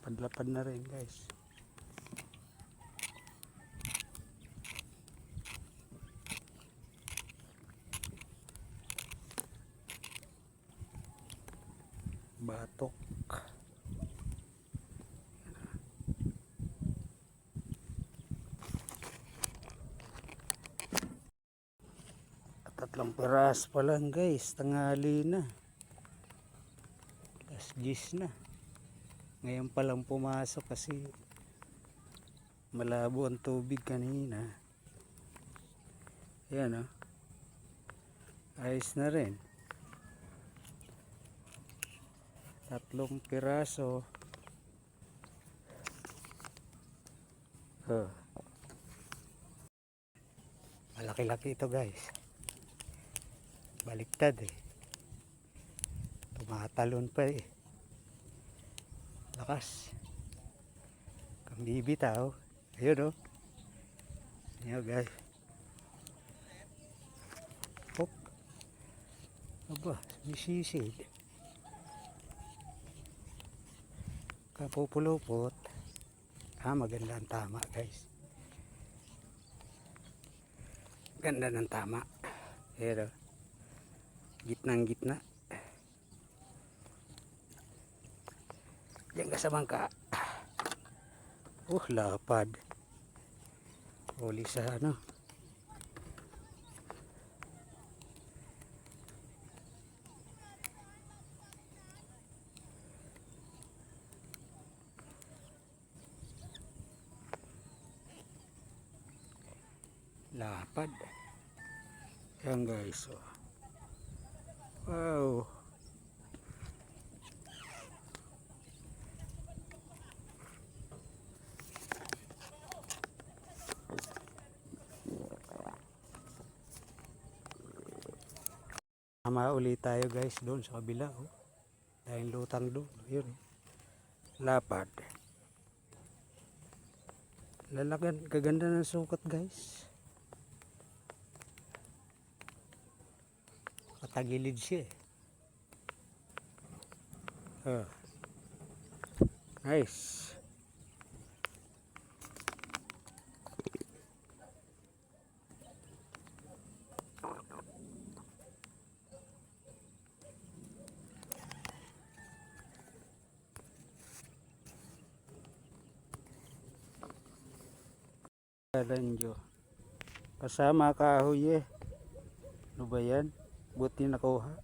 Lapad-lapad na rin guys. Batok. Tatlong peras pa lang guys, tanghali na. Alas 10 na. Ngayon pa lang pumasok kasi malabo ang tubig kanina. Ayan oh. Ayos na rin. Tatlong piraso. Malaki-laki ito guys. Baliktad eh. Tumatalon pa eh. Lakas. Kang bibitaw. Ayun oh. Ayan guys. Hop. Aba, may sisid. Kapupulupot. Maganda ang tama guys. Ganda ng tama. Ayan oh. Gitnang gitna. Diyan ka sa bangka. Lapad. Huli sa ano. Lapad. Yan guys. Wow. Tama ulit tayo guys doon sa kabila oh. Dahil lutang doon. Yun. Lapad. Lalagan, kaganda ng sukat guys. Katagilid siya eh. Nice. Lanjo. Kasama kahoy eh. Ano ba yan? Buti nakuha.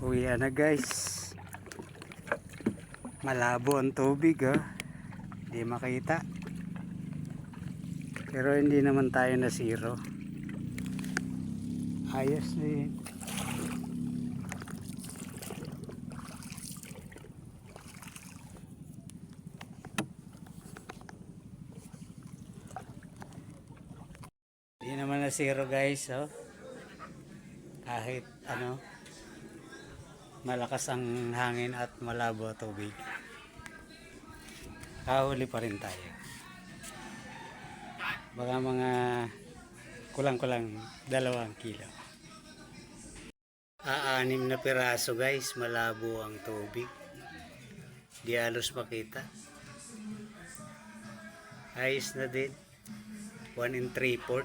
Uwi na guys. Malabo ang tubig oh. Hindi makita. Pero hindi naman tayo na zero. Ayos din. Hindi naman na zero guys oh. Kahit ano malakas ang hangin at malabo tubig, kahuli pa rin tayo. Baka mga kulang-kulang 2 kilo. 6 na piraso guys, malabo ang tubig, di halos makita. Ayos na din, 1 3/4.